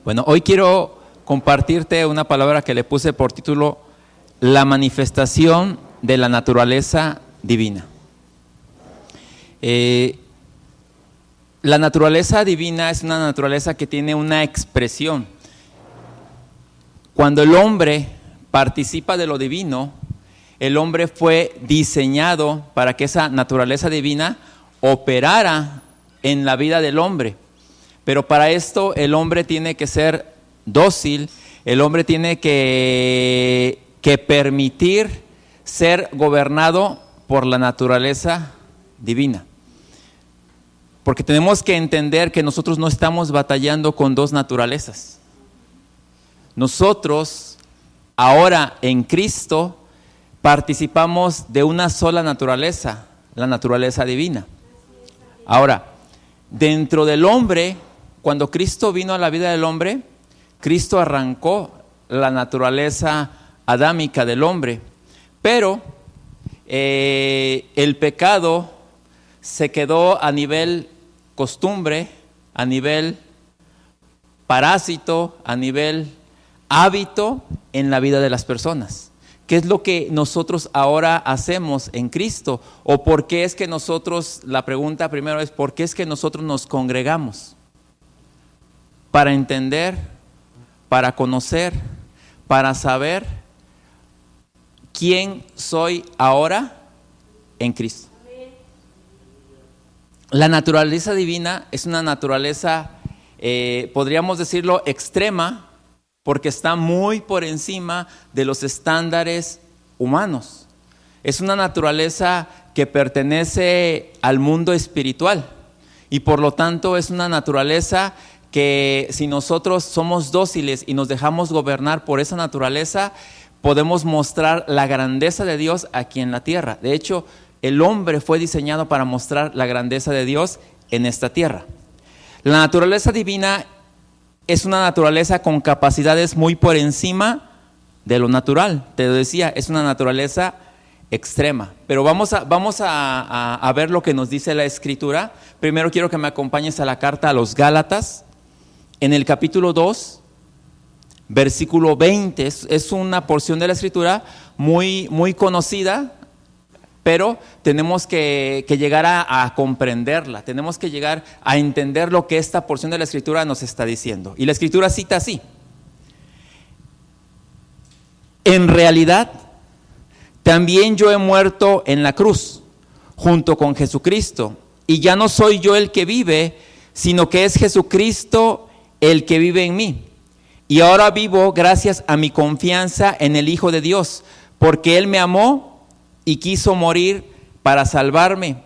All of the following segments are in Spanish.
Bueno, hoy quiero compartirte una palabra que le puse por título, la manifestación de la naturaleza divina. La naturaleza divina es una naturaleza que tiene una expresión. Cuando el hombre participa de lo divino, el hombre fue diseñado para que esa naturaleza divina operara en la vida del hombre. Pero para esto el hombre tiene que ser dócil, el hombre tiene que permitir ser gobernado por la naturaleza divina. Porque tenemos que entender que nosotros no estamos batallando con dos naturalezas. Nosotros, ahora en Cristo, participamos de una sola naturaleza, la naturaleza divina. Ahora, dentro del hombre, cuando Cristo vino a la vida del hombre, Cristo arrancó la naturaleza adámica del hombre, pero el pecado se quedó a nivel costumbre, a nivel parásito, a nivel hábito en la vida de las personas. ¿Qué es lo que nosotros ahora hacemos en Cristo? ¿O por qué es que nosotros, la pregunta primero es, ¿por qué es que nosotros nos congregamos? Para entender, para conocer, para saber quién soy ahora en Cristo. La naturaleza divina es una naturaleza, podríamos decirlo, extrema, porque está muy por encima de los estándares humanos. Es una naturaleza que pertenece al mundo espiritual y por lo tanto es una naturaleza que si nosotros somos dóciles y nos dejamos gobernar por esa naturaleza, podemos mostrar la grandeza de Dios aquí en la tierra. De hecho, el hombre fue diseñado para mostrar la grandeza de Dios en esta tierra. La naturaleza divina es una naturaleza con capacidades muy por encima de lo natural. Te lo decía, es una naturaleza extrema. Pero vamos a ver lo que nos dice la Escritura. Primero quiero que me acompañes a la carta a los Gálatas. En el capítulo 2, versículo 20, es una porción de la Escritura muy, muy conocida, pero tenemos que llegar a comprenderla, tenemos que llegar a entender lo que esta porción de la Escritura nos está diciendo. Y la Escritura cita así: en realidad, también yo he muerto en la cruz, junto con Jesucristo, y ya no soy yo el que vive, sino que es Jesucristo el que vive en mí. Y ahora vivo gracias a mi confianza en el Hijo de Dios, porque Él me amó y quiso morir para salvarme.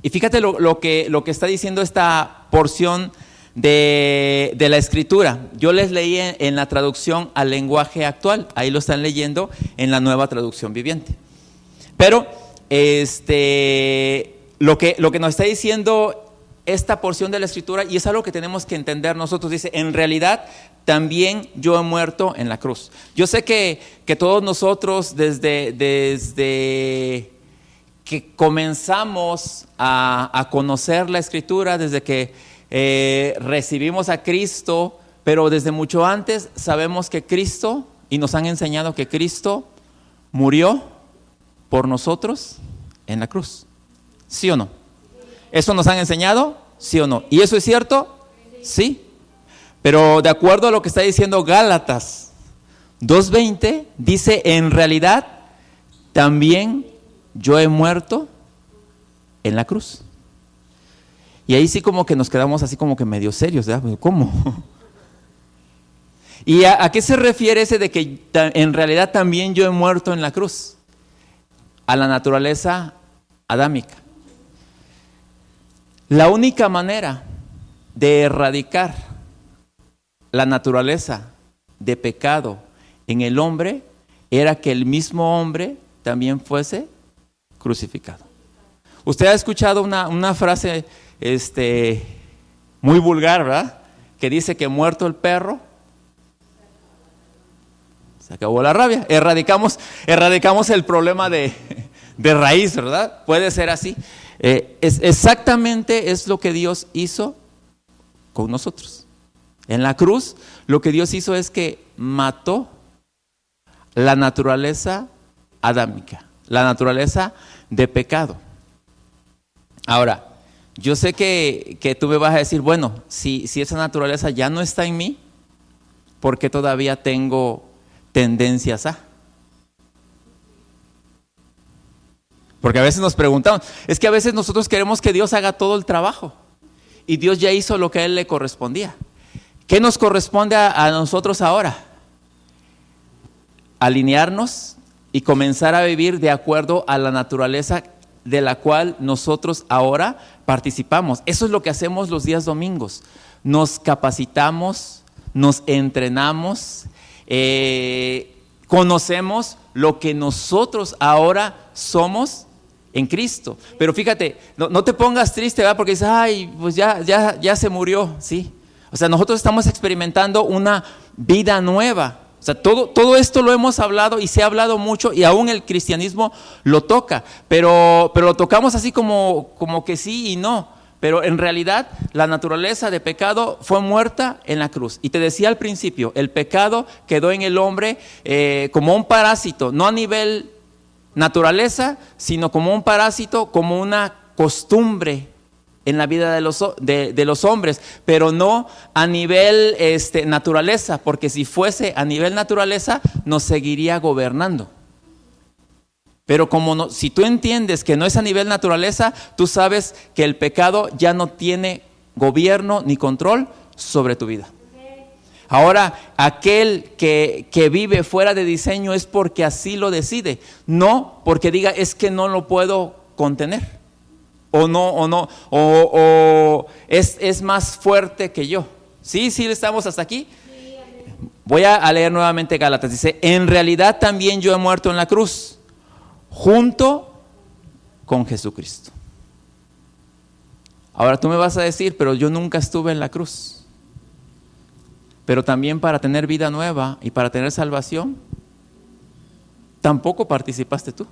Y fíjate lo que está diciendo esta porción de la Escritura. Yo les leí en la traducción al lenguaje actual, ahí lo están leyendo en la Nueva Traducción Viviente. Pero lo que nos está diciendo esta porción de la Escritura, y es algo que tenemos que entender nosotros, dice, en realidad también yo he muerto en la cruz. Yo sé que todos nosotros desde que comenzamos a conocer la Escritura, desde que recibimos a Cristo, pero desde mucho antes sabemos que Cristo, y nos han enseñado que Cristo murió por nosotros en la cruz. ¿Sí o no? ¿Eso nos han enseñado? ¿Sí o no? ¿Y eso es cierto? Sí. Pero de acuerdo a lo que está diciendo Gálatas 2:20, dice, en realidad también yo he muerto en la cruz. Y ahí sí como que nos quedamos así como que medio serios, ¿verdad? ¿Cómo? ¿Y a qué se refiere ese de que en realidad también yo he muerto en la cruz? A la naturaleza adámica. La única manera de erradicar la naturaleza de pecado en el hombre era que el mismo hombre también fuese crucificado. Usted ha escuchado una frase muy vulgar, ¿verdad? Que dice que muerto el perro, se acabó la rabia. Erradicamos el problema de raíz, ¿verdad? Puede ser así. Exactamente es lo que Dios hizo con nosotros. En la cruz, lo que Dios hizo es que mató la naturaleza adámica, la naturaleza de pecado. Ahora, yo sé que tú me vas a decir, bueno, si esa naturaleza ya no está en mí, ¿por qué todavía tengo tendencias a? Porque a veces nos preguntamos, es que a veces nosotros queremos que Dios haga todo el trabajo y Dios ya hizo lo que a Él le correspondía. ¿Qué nos corresponde a nosotros ahora? Alinearnos y comenzar a vivir de acuerdo a la naturaleza de la cual nosotros ahora participamos. Eso es lo que hacemos los días domingos. Nos capacitamos, nos entrenamos, conocemos lo que nosotros ahora somos en Cristo. Pero fíjate, no te pongas triste, ¿verdad? Porque dices, ay, pues ya se murió, ¿sí? O sea, nosotros estamos experimentando una vida nueva. O sea, todo esto lo hemos hablado y se ha hablado mucho y aún el cristianismo lo toca, pero lo tocamos así como que sí y no. Pero en realidad la naturaleza de pecado fue muerta en la cruz. Y te decía al principio, el pecado quedó en el hombre como un parásito, no a nivel naturaleza, sino como un parásito, como una costumbre en la vida de los hombres, pero no a nivel naturaleza, porque si fuese a nivel naturaleza nos seguiría gobernando. Pero si tú entiendes que no es a nivel naturaleza, tú sabes que el pecado ya no tiene gobierno ni control sobre tu vida. Ahora, aquel que vive fuera de diseño es porque así lo decide, no porque diga es que no lo puedo contener. O es más fuerte que yo. ¿Sí estamos hasta aquí? Voy a leer nuevamente Gálatas. Dice, en realidad también yo he muerto en la cruz, junto con Jesucristo. Ahora tú me vas a decir, pero yo nunca estuve en la cruz. Pero también para tener vida nueva y para tener salvación, tampoco participaste tú.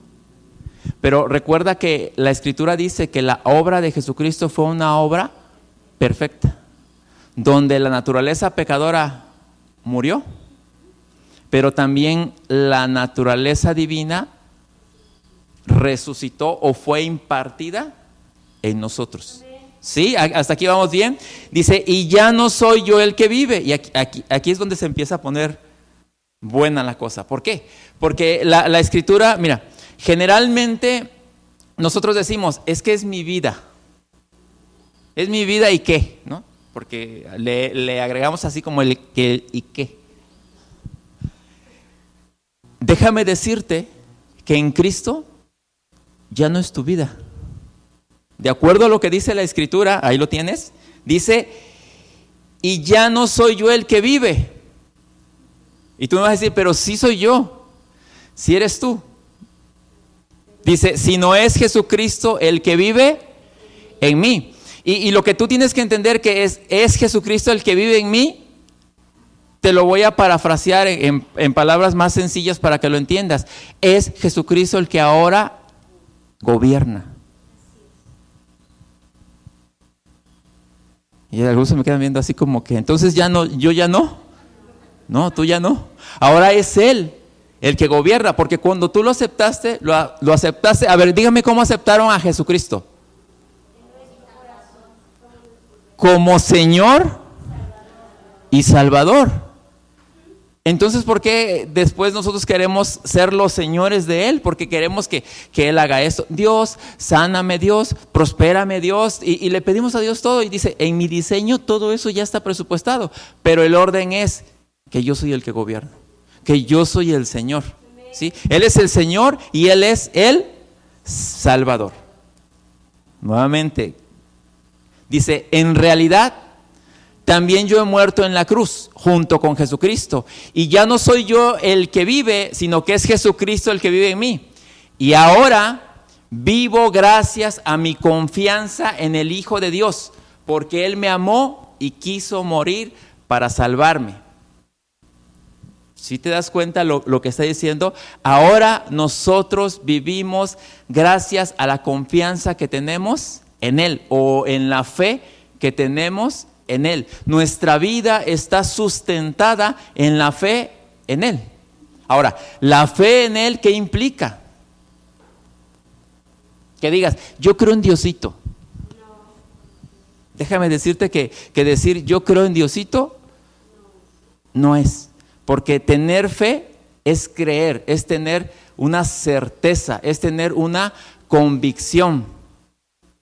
Pero recuerda que la Escritura dice que la obra de Jesucristo fue una obra perfecta, donde la naturaleza pecadora murió, pero también la naturaleza divina resucitó o fue impartida en nosotros. ¿Sí? ¿Hasta aquí vamos bien? Dice, y ya no soy yo el que vive. Y aquí es donde se empieza a poner buena la cosa. ¿Por qué? Porque la Escritura, mira, generalmente nosotros decimos, es que es mi vida. ¿Es mi vida y qué? ¿No? Porque le agregamos así como el que y qué. Déjame decirte que en Cristo ya no es tu vida. De acuerdo a lo que dice la Escritura, ahí lo tienes, dice, y ya no soy yo el que vive. Y tú me vas a decir, pero sí soy yo, sí eres tú. Dice, si no es Jesucristo el que vive en mí. Y lo que tú tienes que entender que es Jesucristo el que vive en mí, te lo voy a parafrasear en palabras más sencillas para que lo entiendas. Es Jesucristo el que ahora gobierna. Y algunos se me quedan viendo así como que, entonces ya no, yo ya no. No, tú ya no. Ahora es Él el que gobierna, porque cuando tú lo aceptaste, lo aceptaste. A ver, dígame cómo aceptaron a Jesucristo. Como Señor y Salvador. Entonces, ¿por qué después nosotros queremos ser los señores de Él? Porque queremos que Él haga esto. Dios, sáname Dios, prospérame Dios. Y le pedimos a Dios todo. Y dice, en mi diseño todo eso ya está presupuestado. Pero el orden es que yo soy el que gobierna. Que yo soy el Señor. ¿Sí? Él es el Señor y Él es el Salvador. Nuevamente, dice, en realidad también yo he muerto en la cruz junto con Jesucristo. Y ya no soy yo el que vive, sino que es Jesucristo el que vive en mí. Y ahora vivo gracias a mi confianza en el Hijo de Dios, porque Él me amó y quiso morir para salvarme. ¿Sí te das cuenta lo que está diciendo? Ahora nosotros vivimos gracias a la confianza que tenemos en Él, o en la fe que tenemos en Él. Nuestra vida está sustentada en la fe en Él. Ahora, la fe en Él, ¿qué implica? Que digas, yo creo en Diosito. Déjame decirte que decir yo creo en Diosito no es. Porque tener fe es creer, es tener una certeza, es tener una convicción.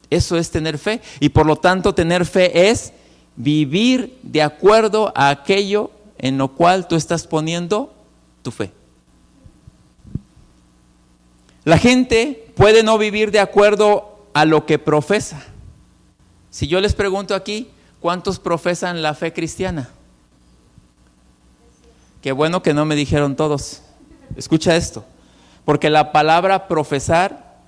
Eso es tener fe. Y por lo tanto, tener fe es vivir de acuerdo a aquello en lo cual tú estás poniendo tu fe. La gente puede no vivir de acuerdo a lo que profesa. Si yo les pregunto aquí, ¿cuántos profesan la fe cristiana? Qué bueno que no me dijeron todos. Escucha esto, porque la palabra profesar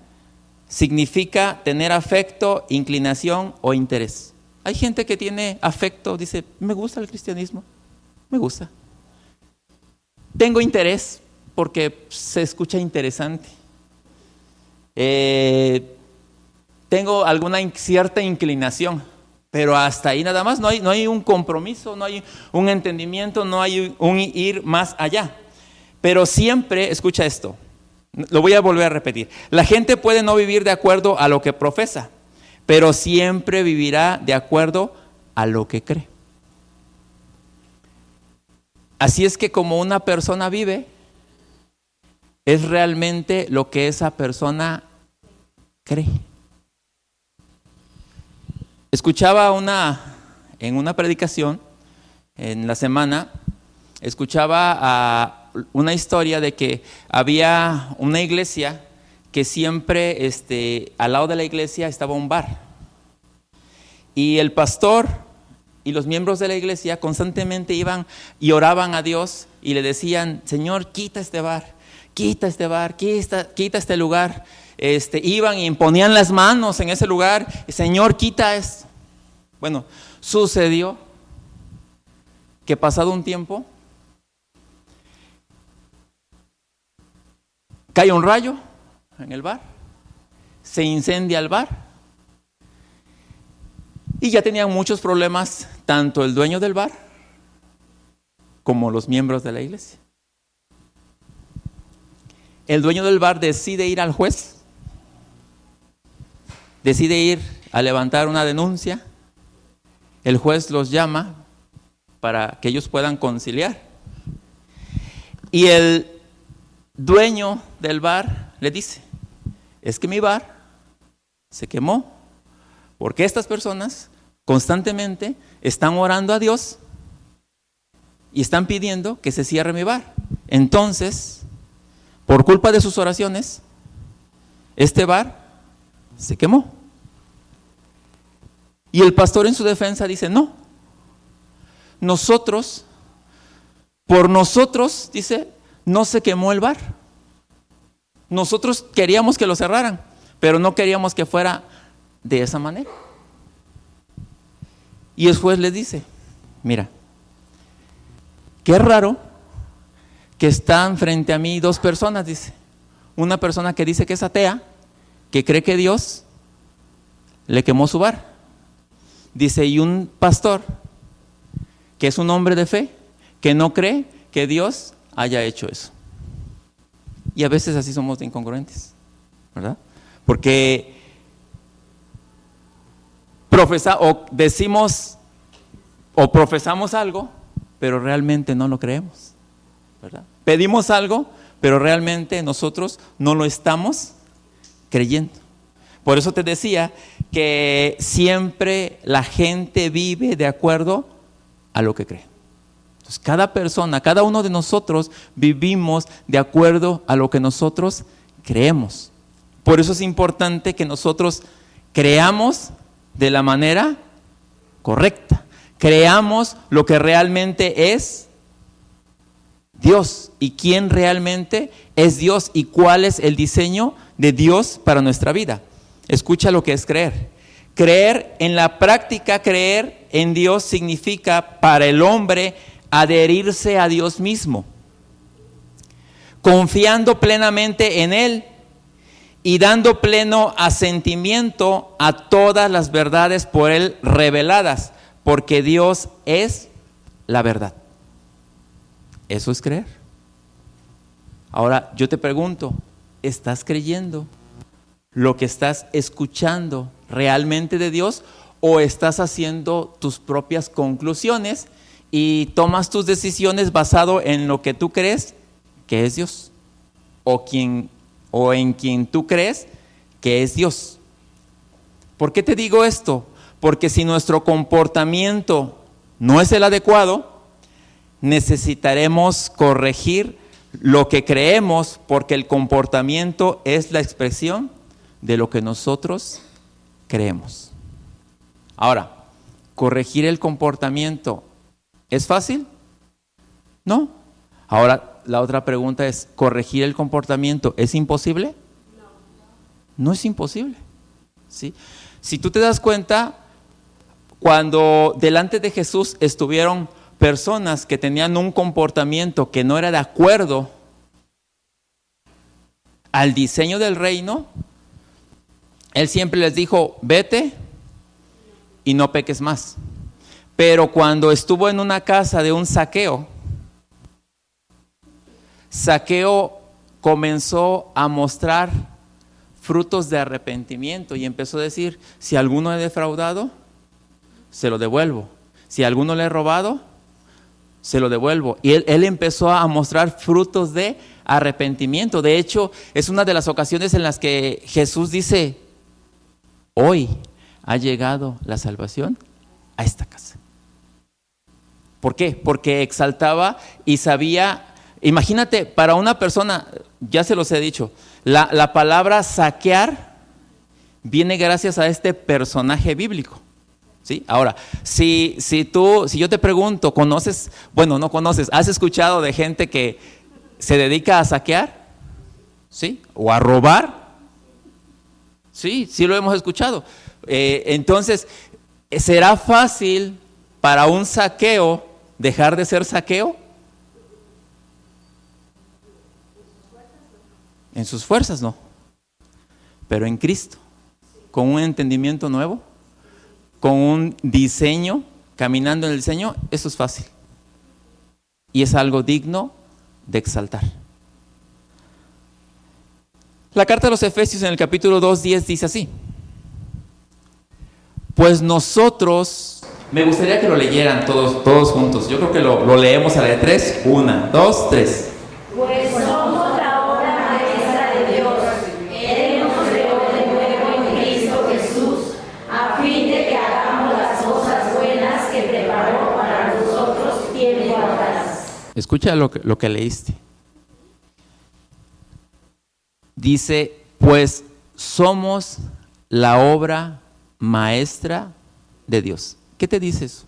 significa tener afecto, inclinación o interés. Hay gente que tiene afecto, dice, me gusta el cristianismo, me gusta. Tengo interés porque se escucha interesante. Tengo alguna cierta inclinación, pero hasta ahí nada más, no hay un compromiso, no hay un entendimiento, no hay un ir más allá. Pero siempre, escucha esto, lo voy a volver a repetir, la gente puede no vivir de acuerdo a lo que profesa, pero siempre vivirá de acuerdo a lo que cree. Así es que como una persona vive, es realmente lo que esa persona cree. Escuchaba en una predicación en la semana, escuchaba una historia de que había una iglesia que siempre al lado de la iglesia estaba un bar. Y el pastor y los miembros de la iglesia constantemente iban y oraban a Dios y le decían, Señor, quita este bar, quita este lugar. Iban y imponían las manos en ese lugar, Señor, quita esto. Bueno, sucedió que pasado un tiempo, cae un rayo en el bar, se incendia el bar y ya tenían muchos problemas tanto el dueño del bar como los miembros de la iglesia. El dueño del bar decide ir al juez, decide ir a levantar una denuncia. El juez los llama para que ellos puedan conciliar. Y el dueño del bar le dice, es que mi bar se quemó porque estas personas constantemente están orando a Dios y están pidiendo que se cierre mi bar. Entonces, por culpa de sus oraciones, este bar se quemó. Y el pastor en su defensa dice, no, por nosotros, dice, no se quemó el bar. Nosotros queríamos que lo cerraran, pero no queríamos que fuera de esa manera. Y el juez le dice, mira, qué raro que están frente a mí dos personas, dice. Una persona que dice que es atea, que cree que Dios le quemó su bar. Dice, y un pastor que es un hombre de fe, que no cree que Dios haya hecho eso. Y a veces así somos de incongruentes, ¿verdad? Porque decimos o profesamos algo, pero realmente no lo creemos, ¿verdad? Pedimos algo, pero realmente nosotros no lo estamos creyendo. Por eso te decía que siempre la gente vive de acuerdo a lo que cree. Entonces, cada persona, cada uno de nosotros vivimos de acuerdo a lo que nosotros creemos. Por eso es importante que nosotros creamos de la manera correcta. Creamos lo que realmente es Dios y quién realmente es Dios y cuál es el diseño de Dios para nuestra vida. Escucha lo que es creer. Creer en la práctica, creer en Dios significa para el hombre adherirse a Dios mismo, confiando plenamente en Él y dando pleno asentimiento a todas las verdades por Él reveladas, porque Dios es la verdad. Eso es creer. Ahora yo te pregunto, ¿estás creyendo lo que estás escuchando realmente de Dios o estás haciendo tus propias conclusiones y tomas tus decisiones basado en lo que tú crees que es Dios o en quien tú crees que es Dios? ¿Por qué te digo esto? Porque si nuestro comportamiento no es el adecuado, necesitaremos corregir lo que creemos, porque el comportamiento es la expresión de lo que nosotros creemos. Ahora, ¿corregir el comportamiento es fácil? No. Ahora, la otra pregunta es, ¿corregir el comportamiento es imposible? No es imposible, ¿sí? Si tú te das cuenta, cuando delante de Jesús estuvieron personas que tenían un comportamiento que no era de acuerdo al diseño del reino, Él siempre les dijo, vete y no peques más. Pero cuando estuvo en una casa de un Zaqueo, Zaqueo comenzó a mostrar frutos de arrepentimiento y empezó a decir, si alguno he defraudado, se lo devuelvo. Si alguno le he robado, se lo devuelvo. Y él empezó a mostrar frutos de arrepentimiento. De hecho, es una de las ocasiones en las que Jesús dice, hoy ha llegado la salvación a esta casa. ¿Por qué? Porque exaltaba y sabía. Imagínate, para una persona, ya se los he dicho, la palabra saquear viene gracias a este personaje bíblico, ¿sí? Ahora, si yo te pregunto, no conoces, ¿has escuchado de gente que se dedica a saquear? ¿Sí? ¿O a robar? Sí, sí lo hemos escuchado. Entonces, ¿será fácil para un saqueo dejar de ser saqueo? En sus fuerzas no, pero en Cristo, con un entendimiento nuevo, con un diseño, caminando en el diseño, eso es fácil. Y es algo digno de exaltar. La carta a los Efesios en el capítulo 2:10 dice así. Pues nosotros, me gustaría que lo leyeran todos juntos. Yo creo que lo leemos a la de 3. 1, 2, 3. Pues somos la obra maestra de Dios. Él nos creó de nuevo en Cristo Jesús, a fin de que hagamos las cosas buenas que preparó para nosotros tiempo atrás. Escucha lo que leíste. Dice, pues somos la obra maestra de Dios. ¿Qué te dice eso?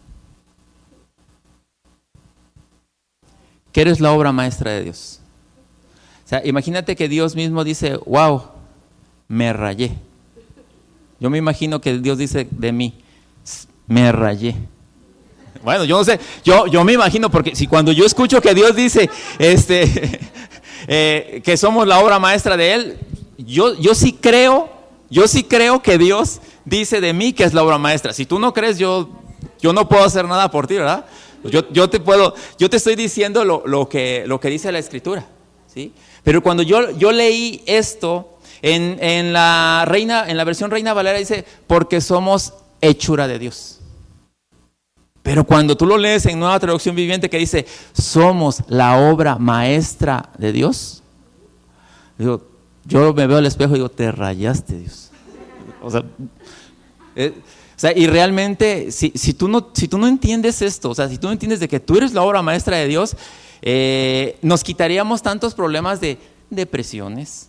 Que eres la obra maestra de Dios. O sea, imagínate que Dios mismo dice, wow, me rayé. Yo me imagino que Dios dice de mí, me rayé. Bueno, yo no sé, yo me imagino, porque si cuando yo escucho que Dios dice que somos la obra maestra de Él, yo sí creo que Dios dice de mí que es la obra maestra. Si tú no crees, yo no puedo hacer nada por ti, ¿verdad? Yo te estoy diciendo lo que dice la Escritura, ¿sí? Pero cuando yo leí esto en la versión Reina Valera dice, porque somos hechura de Dios. Pero cuando tú lo lees en Nueva Traducción Viviente que dice, somos la obra maestra de Dios, digo, yo me veo al espejo y digo, te rayaste, Dios. O sea, y realmente, si tú no entiendes esto, o sea, si tú no entiendes de que tú eres la obra maestra de Dios, nos quitaríamos tantos problemas de depresiones,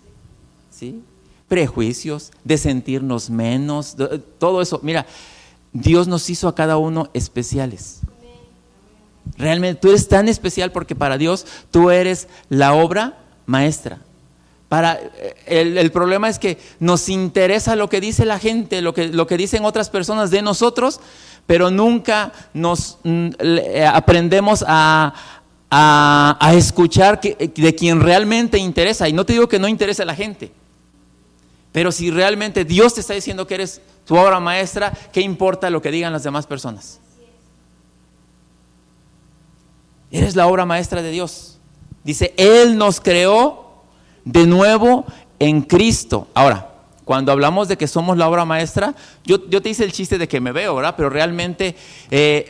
¿sí? Prejuicios, de sentirnos menos, todo eso. Mira, Dios nos hizo a cada uno especiales. Realmente tú eres tan especial porque para Dios tú eres la obra maestra. El problema es que nos interesa lo que dice la gente, lo que dicen otras personas de nosotros, pero nunca nos aprendemos a escuchar de quien realmente interesa. Y no te digo que no interese a la gente, pero si realmente Dios te está diciendo que eres tu obra maestra, ¿qué importa lo que digan las demás personas? Eres la obra maestra de Dios. Dice, Él nos creó de nuevo en Cristo. Ahora, cuando hablamos de que somos la obra maestra, yo te hice el chiste de que me veo, ¿verdad? Pero realmente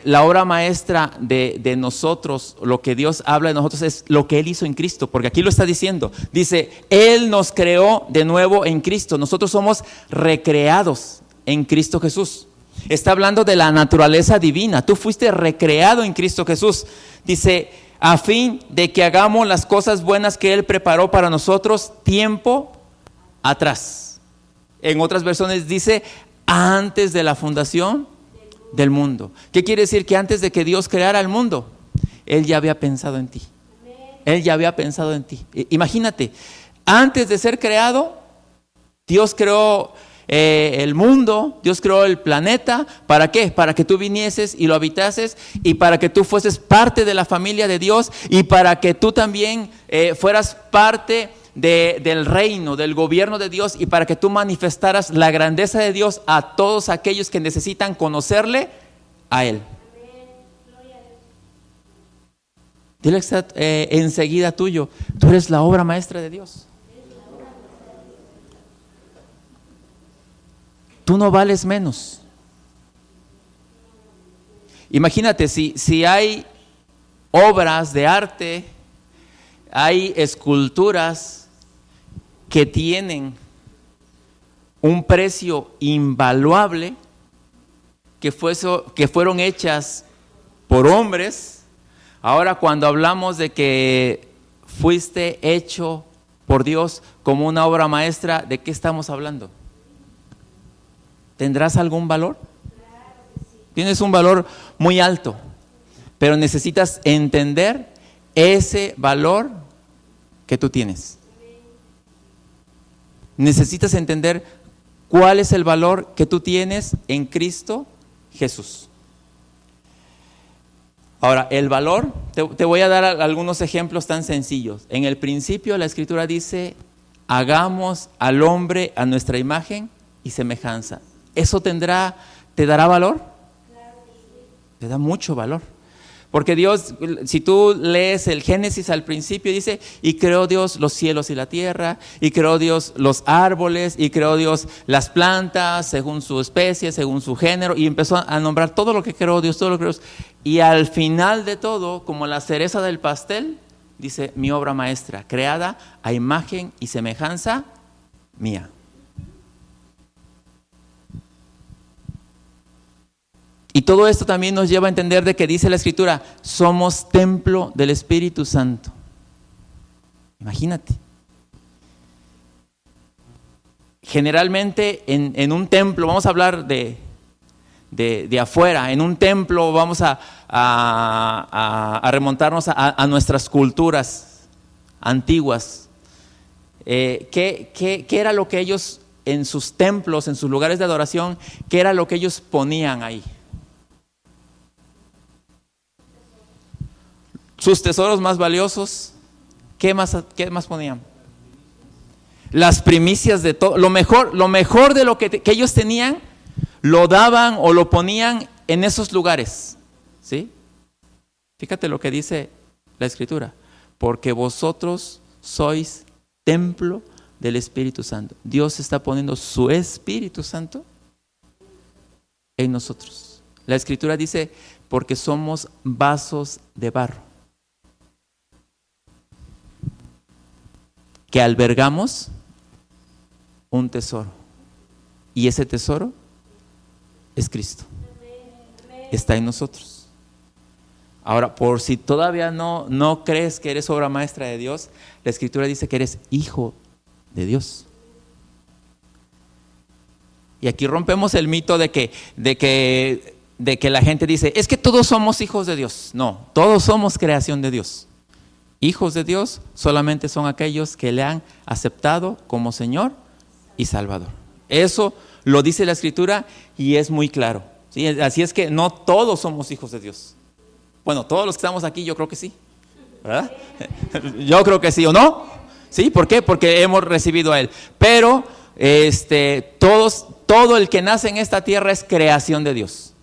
la obra maestra de nosotros, lo que Dios habla de nosotros es lo que Él hizo en Cristo, porque aquí lo está diciendo. Dice, Él nos creó de nuevo en Cristo. Nosotros somos recreados en Cristo Jesús. Está hablando de la naturaleza divina. Tú fuiste recreado en Cristo Jesús. Dice, a fin de que hagamos las cosas buenas que Él preparó para nosotros tiempo atrás. En otras versiones dice, antes de la fundación del mundo. ¿Qué quiere decir? Que antes de que Dios creara el mundo, Él ya había pensado en ti. Él ya había pensado en ti. Imagínate, antes de ser creado, Dios creó el mundo, Dios creó el planeta. ¿Para qué? Para que tú vinieses y lo habitases, y para que tú fueses parte de la familia de Dios, y para que tú también fueras parte del reino, del gobierno de Dios, y para que tú manifestaras la grandeza de Dios a todos aquellos que necesitan conocerle a Él. Dile que está enseguida tuyo, tú eres la obra maestra de Dios. Tú no vales menos. Imagínate, si hay obras de arte, hay esculturas que tienen un precio invaluable, que fueron hechas por hombres. Ahora, cuando hablamos de que fuiste hecho por Dios como una obra maestra, ¿de qué estamos hablando? ¿Tendrás algún valor? Tienes un valor muy alto, pero necesitas entender ese valor que tú tienes. Necesitas entender cuál es el valor que tú tienes en Cristo Jesús. Ahora, el valor, te voy a dar algunos ejemplos tan sencillos. En el principio la Escritura dice, hagamos al hombre a nuestra imagen y semejanza. ¿Eso te dará valor? Te da mucho valor. Porque Dios, si tú lees el Génesis al principio, dice, y creó Dios los cielos y la tierra, y creó Dios los árboles, y creó Dios las plantas, según su especie, según su género, y empezó a nombrar todo lo que creó Dios, todo lo que creó Dios. Y al final de todo, como la cereza del pastel, dice, mi obra maestra, creada a imagen y semejanza mía. Y todo esto también nos lleva a entender de que dice la Escritura, somos templo del Espíritu Santo. Imagínate. Generalmente en un templo, vamos a hablar de afuera, en un templo vamos a remontarnos a nuestras culturas antiguas. ¿Qué era lo que ellos en sus templos, en sus lugares de adoración, qué era lo que ellos ponían ahí? Sus tesoros más valiosos, ¿qué más ponían? Las primicias de todo, lo mejor de lo que ellos tenían, lo daban o lo ponían en esos lugares, ¿sí? Fíjate lo que dice la Escritura, porque vosotros sois templo del Espíritu Santo. Dios está poniendo su Espíritu Santo en nosotros. La Escritura dice, porque somos vasos de barro, que albergamos un tesoro, y ese tesoro es Cristo, está en nosotros. Ahora, por si todavía no crees que eres obra maestra de Dios, la Escritura dice que eres hijo de Dios. Y aquí rompemos el mito de que la gente dice, es que todos somos hijos de Dios. No, todos somos creación de Dios. Hijos de Dios solamente son aquellos que le han aceptado como Señor y Salvador. Eso lo dice la Escritura y es muy claro, ¿sí? Así es que no todos somos hijos de Dios. Bueno, todos los que estamos aquí yo creo que sí, ¿verdad? Yo creo que sí, ¿o no? ¿Sí? ¿Por qué? Porque hemos recibido a Él. Pero todo el que nace en esta tierra es creación de Dios.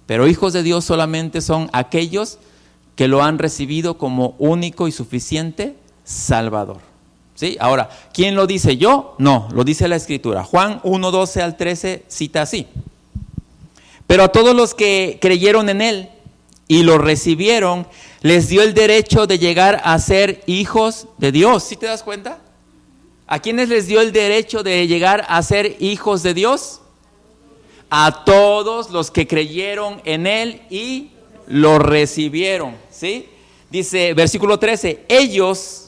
Pero hijos de Dios solamente son aquellos que lo han recibido como único y suficiente Salvador. ¿Sí? Ahora, ¿quién lo dice? ¿Yo? No, lo dice la Escritura. Juan 1:12 al 13 cita así: pero a todos los que creyeron en Él y lo recibieron, les dio el derecho de llegar a ser hijos de Dios. ¿Sí te das cuenta? ¿A quiénes les dio el derecho de llegar a ser hijos de Dios? A todos los que creyeron en Él y lo recibieron. ¿Sí? Dice, versículo 13, ellos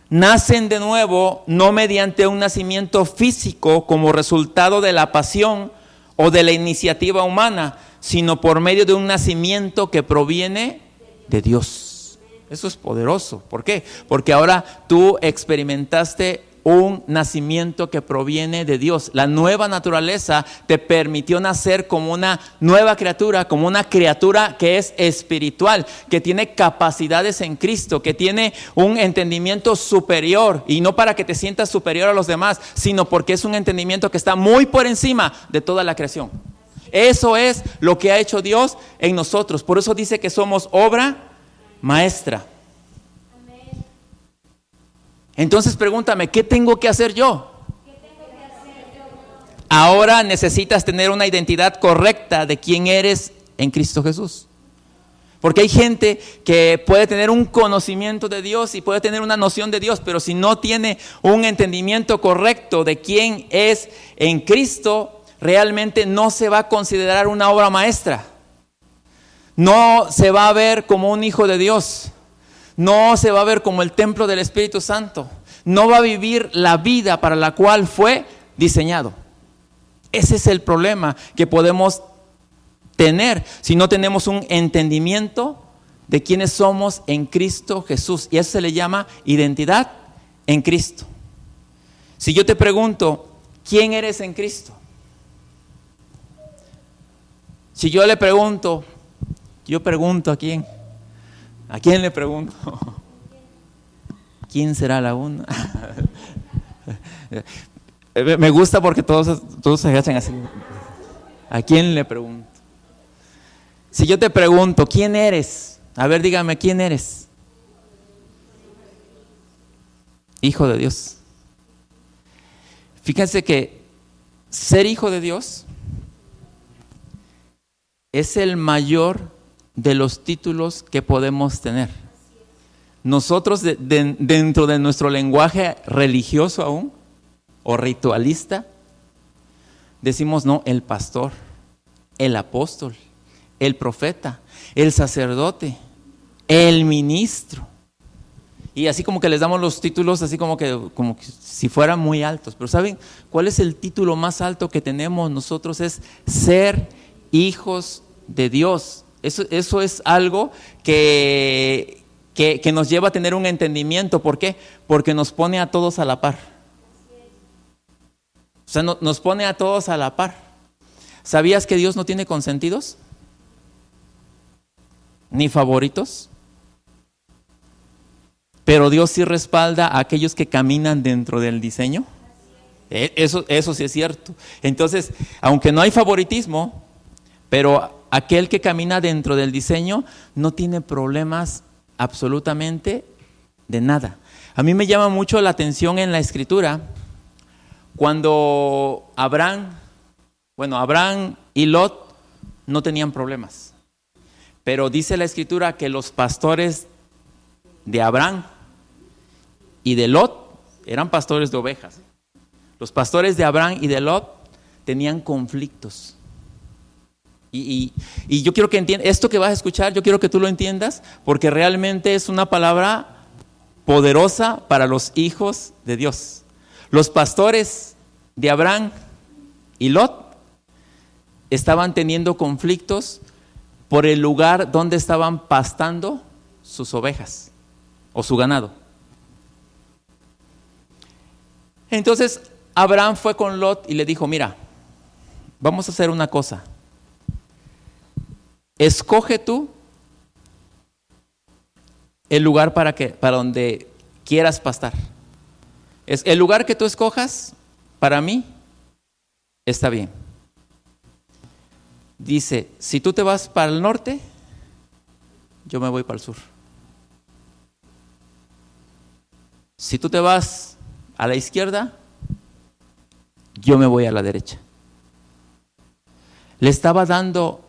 nacen de nuevo no mediante un nacimiento físico como resultado de la pasión o de la iniciativa humana, sino por medio de un nacimiento que proviene de Dios. Eso es poderoso. ¿Por qué? Porque ahora tú experimentaste un nacimiento que proviene de Dios. La nueva naturaleza te permitió nacer como una nueva criatura, como una criatura que es espiritual, que tiene capacidades en Cristo, que tiene un entendimiento superior, y no para que te sientas superior a los demás, sino porque es un entendimiento que está muy por encima de toda la creación. Eso es lo que ha hecho Dios en nosotros. Por eso dice que somos obra maestra. Entonces pregúntame, ¿qué tengo que hacer yo? Ahora necesitas tener una identidad correcta de quién eres en Cristo Jesús. Porque hay gente que puede tener un conocimiento de Dios y puede tener una noción de Dios, pero si no tiene un entendimiento correcto de quién es en Cristo, realmente no se va a considerar una obra maestra. No se va a ver como un hijo de Dios. No se va a ver como el templo del Espíritu Santo. No va a vivir la vida para la cual fue diseñado. Ese es el problema que podemos tener si no tenemos un entendimiento de quiénes somos en Cristo Jesús. Y eso se le llama identidad en Cristo. Si yo te pregunto, ¿quién eres en Cristo? Si yo le pregunto, yo pregunto a quién. ¿A quién le pregunto? ¿Quién será la una? Me gusta porque todos se agachan así. ¿A quién le pregunto? Si yo te pregunto, ¿quién eres? A ver, dígame, ¿quién eres? Hijo de Dios. Fíjense que ser hijo de Dios es el mayor de los títulos que podemos tener. Nosotros dentro de nuestro lenguaje religioso aún, o ritualista, decimos no, el pastor, el apóstol, el profeta, el sacerdote, el ministro. Y así como que les damos los títulos así como que si fueran muy altos. Pero ¿saben cuál es el título más alto que tenemos nosotros? Es ser hijos de Dios. Eso es algo que nos lleva a tener un entendimiento. ¿Por qué? Porque nos pone a todos a la par. O sea, nos pone a todos a la par. ¿Sabías que Dios no tiene consentidos? Ni favoritos. Pero Dios sí respalda a aquellos que caminan dentro del diseño. Eso sí es cierto. Entonces, aunque no hay favoritismo, pero aquel que camina dentro del diseño no tiene problemas absolutamente de nada. A mí me llama mucho la atención en la Escritura cuando Abraham y Lot no tenían problemas. Pero dice la Escritura que los pastores de Abraham y de Lot eran pastores de ovejas. Los pastores de Abraham y de Lot tenían conflictos. Y yo quiero que entiendas, esto que vas a escuchar, yo quiero que tú lo entiendas, porque realmente es una palabra poderosa para los hijos de Dios. Los pastores de Abraham y Lot estaban teniendo conflictos por el lugar donde estaban pastando sus ovejas o su ganado. Entonces Abraham fue con Lot y le dijo, mira, vamos a hacer una cosa. Escoge tú el lugar para donde quieras pastar. El lugar que tú escojas, para mí, está bien. Dice, si tú te vas para el norte, yo me voy para el sur. Si tú te vas a la izquierda, yo me voy a la derecha. Le estaba dando,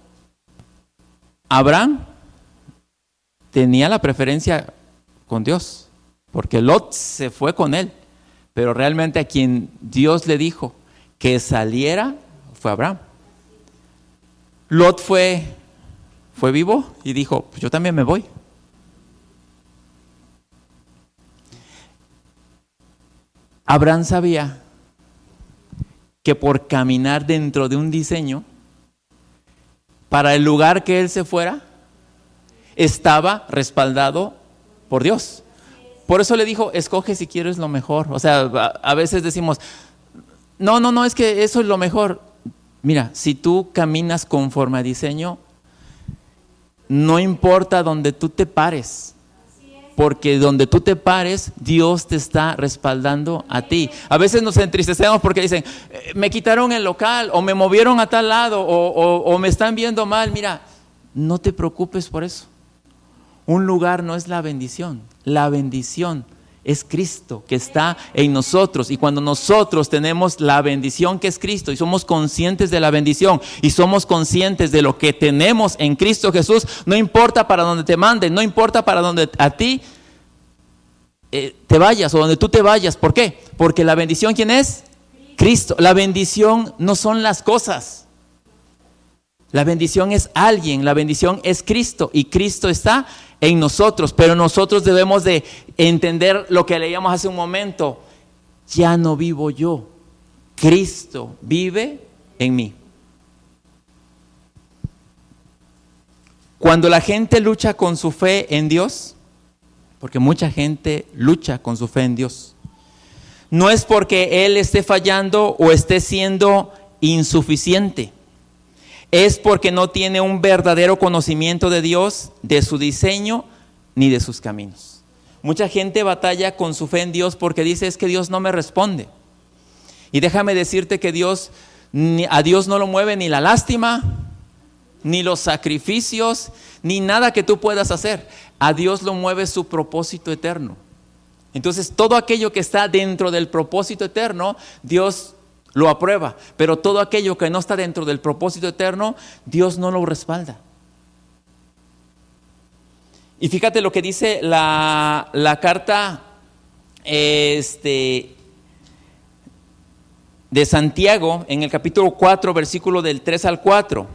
Abraham tenía la preferencia con Dios, porque Lot se fue con él, pero realmente a quien Dios le dijo que saliera fue Abraham. Lot fue vivo y dijo, pues yo también me voy. Abraham sabía que por caminar dentro de un diseño, para el lugar que él se fuera, estaba respaldado por Dios. Por eso le dijo, escoge si quieres lo mejor. O sea, a veces decimos, no, es que eso es lo mejor. Mira, si tú caminas conforme a diseño, no importa donde tú te pares, porque donde tú te pares, Dios te está respaldando a ti. A veces nos entristecemos porque dicen, me quitaron el local, o me movieron a tal lado, o me están viendo mal. Mira, no te preocupes por eso. Un lugar no es la bendición es Cristo que está en nosotros. Y cuando nosotros tenemos la bendición que es Cristo y somos conscientes de la bendición y somos conscientes de lo que tenemos en Cristo Jesús, no importa para donde te manden, no importa para donde a ti te vayas o donde tú te vayas. ¿Por qué? Porque la bendición, ¿quién es? Cristo. La bendición no son las cosas. La bendición es alguien, la bendición es Cristo y Cristo está en nosotros, pero nosotros debemos de entender lo que leíamos hace un momento. Ya no vivo yo, Cristo vive en mí. Cuando la gente lucha con su fe en Dios, porque mucha gente lucha con su fe en Dios, no es porque Él esté fallando o esté siendo insuficiente. Es porque no tiene un verdadero conocimiento de Dios, de su diseño, ni de sus caminos. Mucha gente batalla con su fe en Dios porque dice, es que Dios no me responde. Y déjame decirte que a Dios no lo mueve ni la lástima, ni los sacrificios, ni nada que tú puedas hacer. A Dios lo mueve su propósito eterno. Entonces, todo aquello que está dentro del propósito eterno, Dios lo aprueba, pero todo aquello que no está dentro del propósito eterno, Dios no lo respalda. Y fíjate lo que dice la carta de Santiago en el capítulo 4, versículo del 3 al 4.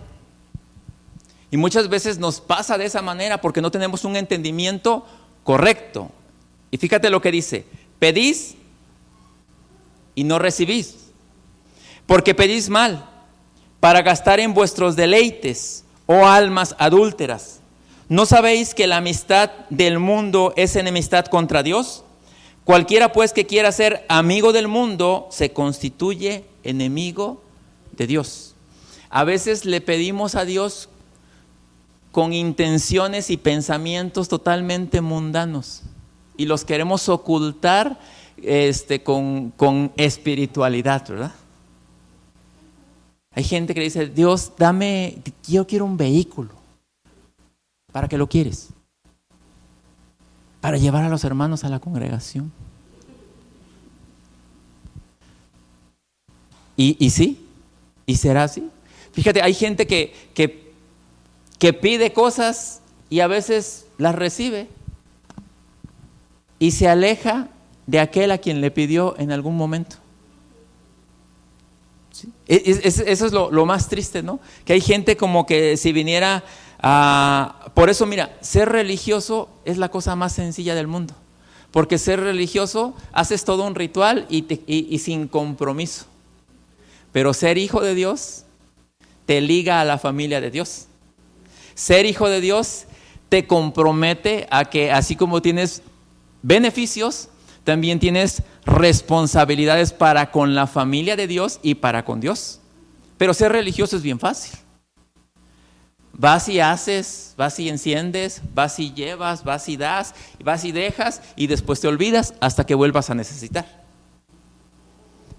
Y muchas veces nos pasa de esa manera porque no tenemos un entendimiento correcto. Y fíjate lo que dice, pedís y no recibís, porque pedís mal, para gastar en vuestros deleites, oh almas adúlteras. ¿No sabéis que la amistad del mundo es enemistad contra Dios? Cualquiera pues que quiera ser amigo del mundo, se constituye enemigo de Dios. A veces le pedimos a Dios con intenciones y pensamientos totalmente mundanos, y los queremos ocultar con espiritualidad, ¿verdad? Hay gente que le dice, Dios, yo quiero un vehículo. ¿Para qué lo quieres? Para llevar a los hermanos a la congregación. ¿Y sí? ¿Y será así? Fíjate, hay gente que pide cosas y a veces las recibe y se aleja de aquel a quien le pidió en algún momento. ¿Sí? Eso es lo más triste, ¿no? Que hay gente como que si viniera por eso mira, ser religioso es la cosa más sencilla del mundo, porque ser religioso haces todo un ritual y sin compromiso, pero ser hijo de Dios te liga a la familia de Dios. Ser hijo de Dios te compromete a que así como tienes beneficios, también tienes responsabilidades para con la familia de Dios y para con Dios. Pero ser religioso es bien fácil. Vas y haces, vas y enciendes, vas y llevas, vas y das, vas y dejas y después te olvidas hasta que vuelvas a necesitar.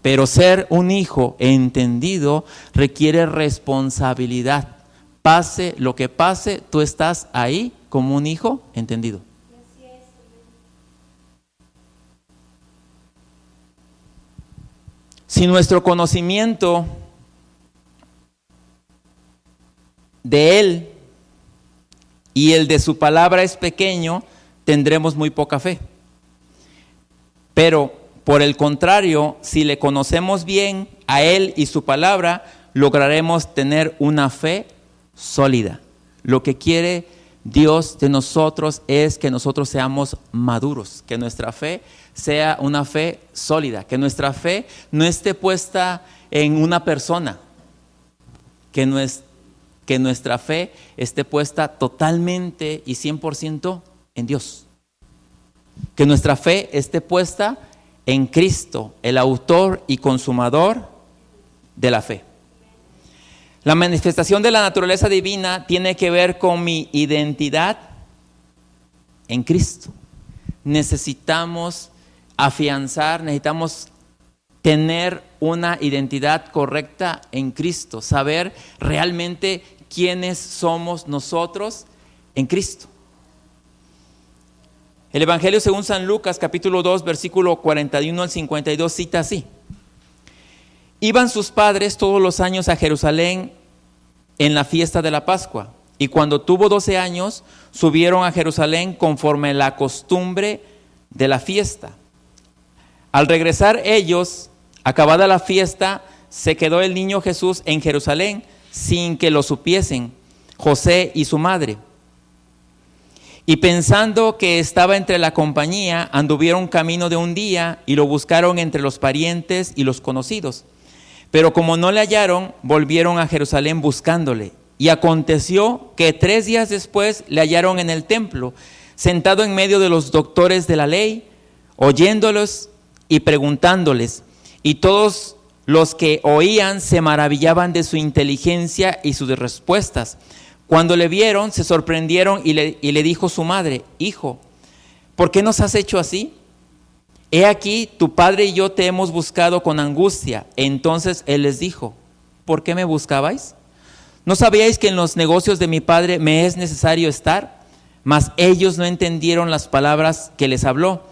Pero ser un hijo entendido requiere responsabilidad. Pase lo que pase, tú estás ahí como un hijo entendido. Si nuestro conocimiento de Él y el de su palabra es pequeño, tendremos muy poca fe. Pero por el contrario, si le conocemos bien a Él y su palabra, lograremos tener una fe sólida. Lo que quiere Dios de nosotros es que nosotros seamos maduros, que nuestra fe sea una fe sólida, que nuestra fe no esté puesta en una persona, que nuestra fe esté puesta totalmente y 100% en Dios. Que nuestra fe esté puesta en Cristo, el autor y consumador de la fe. La manifestación de la naturaleza divina tiene que ver con mi identidad en Cristo. Necesitamos afianzar, necesitamos tener una identidad correcta en Cristo, saber realmente quiénes somos nosotros en Cristo. El Evangelio según San Lucas, capítulo 2, versículo 41 al 52, cita así: Iban sus padres todos los años a Jerusalén en la fiesta de la Pascua, y cuando tuvo 12 años, subieron a Jerusalén conforme la costumbre de la fiesta. Al regresar ellos, acabada la fiesta, se quedó el niño Jesús en Jerusalén sin que lo supiesen José y su madre. Y pensando que estaba entre la compañía, anduvieron camino de un día y lo buscaron entre los parientes y los conocidos. Pero como no le hallaron, volvieron a Jerusalén buscándole. Y aconteció que 3 días después le hallaron en el templo, sentado en medio de los doctores de la ley, oyéndolos y preguntándoles. Y todos los que oían se maravillaban de su inteligencia y sus respuestas. Cuando le vieron, se sorprendieron y le dijo su madre: Hijo, ¿por qué nos has hecho así? He aquí, tu padre y yo te hemos buscado con angustia. Entonces él les dijo: ¿por qué me buscabais? ¿No sabíais que en los negocios de mi padre me es necesario estar? Mas ellos no entendieron las palabras que les habló.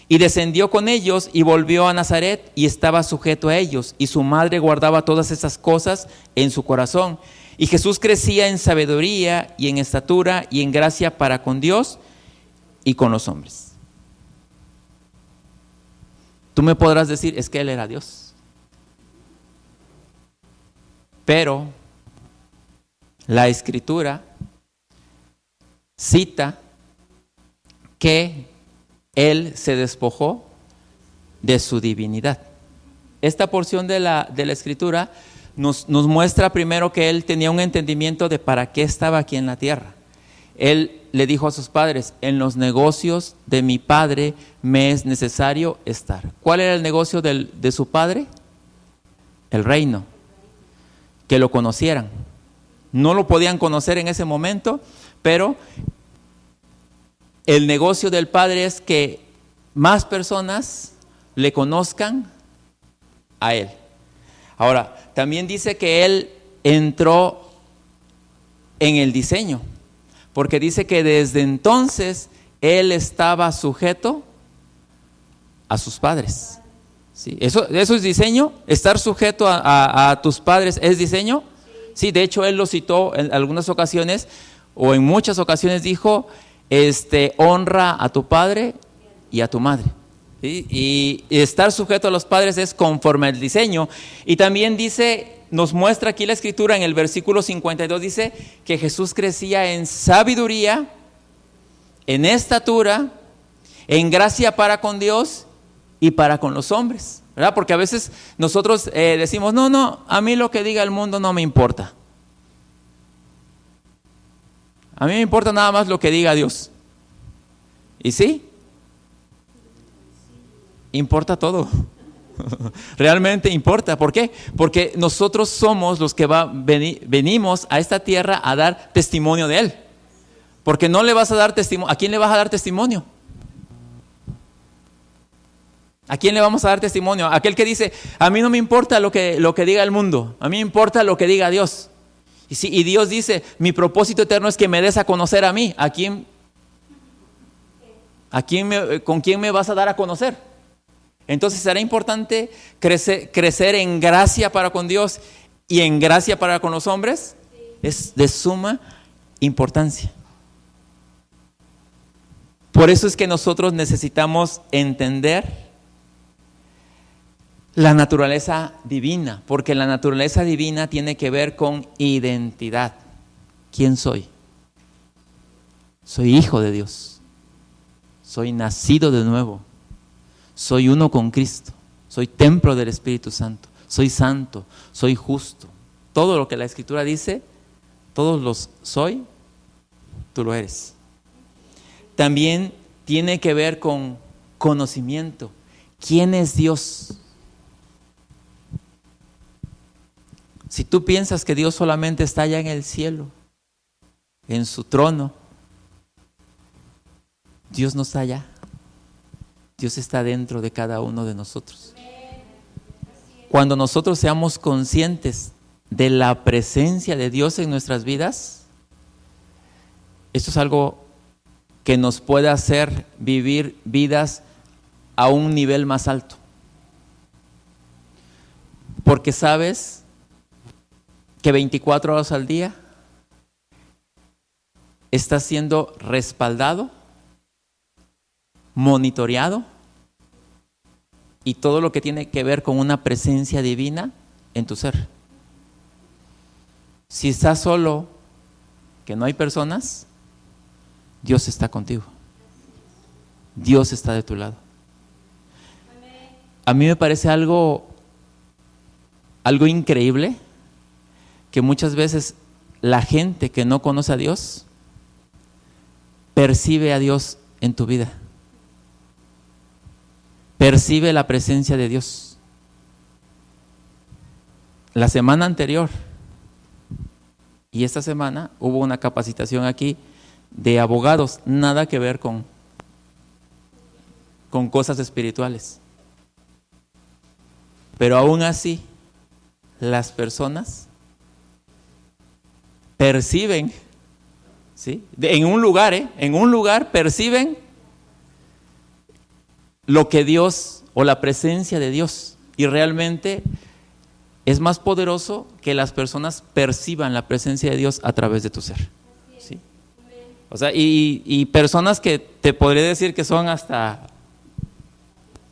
Y descendió con ellos y volvió a Nazaret y estaba sujeto a ellos. Y su madre guardaba todas esas cosas en su corazón. Y Jesús crecía en sabiduría y en estatura y en gracia para con Dios y con los hombres. Tú me podrás decir, es que Él era Dios. Pero la Escritura cita que Él se despojó de su divinidad. Esta porción de la Escritura nos muestra primero que Él tenía un entendimiento de para qué estaba aquí en la tierra. Él le dijo a sus padres: en los negocios de mi padre me es necesario estar. ¿Cuál era el negocio de su padre? El reino. Que lo conocieran. No lo podían conocer en ese momento, pero el negocio del padre es que más personas le conozcan a Él. Ahora, también dice que Él entró en el diseño, porque dice que desde entonces Él estaba sujeto a sus padres. ¿Sí? ¿Eso es diseño? ¿Estar sujeto a tus padres es diseño? Sí, de hecho Él lo citó en algunas ocasiones, o en muchas ocasiones dijo: honra a tu padre y a tu madre. ¿Sí? Y estar sujeto a los padres es conforme al diseño. Y también dice, nos muestra aquí la Escritura en el versículo 52, dice que Jesús crecía en sabiduría, en estatura, en gracia para con Dios y para con los hombres, ¿verdad? Porque a veces nosotros decimos, no, a mí lo que diga el mundo no me importa. A mí me importa nada más lo que diga Dios. ¿Y sí? Importa todo. Realmente importa. ¿Por qué? Porque nosotros somos los que venimos a esta tierra a dar testimonio de Él. Porque no le vas a dar testimonio. ¿A quién le vas a dar testimonio? ¿A quién le vamos a dar testimonio? Aquel que dice, a mí no me importa lo que diga el mundo, a mí me importa lo que diga Dios. Y Dios dice, mi propósito eterno es que me des a conocer a mí. ¿Con quién me vas a dar a conocer? Entonces será importante crecer en gracia para con Dios y en gracia para con los hombres. Es de suma importancia. Por eso es que nosotros necesitamos entender la naturaleza divina, porque la naturaleza divina tiene que ver con identidad. ¿Quién soy? Soy hijo de Dios. Soy nacido de nuevo. Soy uno con Cristo. Soy templo del Espíritu Santo. Soy santo. Soy justo. Todo lo que la Escritura dice, todos los soy, tú lo eres. También tiene que ver con conocimiento. ¿Quién es Dios? Si tú piensas que Dios solamente está allá en el cielo, en su trono, Dios no está allá. Dios está dentro de cada uno de nosotros. Cuando nosotros seamos conscientes de la presencia de Dios en nuestras vidas, esto es algo que nos puede hacer vivir vidas a un nivel más alto. Porque sabes que 24 horas al día estás siendo respaldado, monitoreado, y todo lo que tiene que ver con una presencia divina en tu ser. Si estás solo, que no hay personas, Dios está contigo. Dios está de tu lado. A mí me parece algo increíble que muchas veces la gente que no conoce a Dios percibe a Dios en tu vida. Percibe la presencia de Dios. La semana anterior y esta semana hubo una capacitación aquí de abogados, nada que ver con cosas espirituales. Pero aún así, las personas perciben, ¿sí? En un lugar perciben lo que Dios o la presencia de Dios, y realmente es más poderoso que las personas perciban la presencia de Dios a través de tu ser, ¿sí? O sea, y personas que te podría decir que son hasta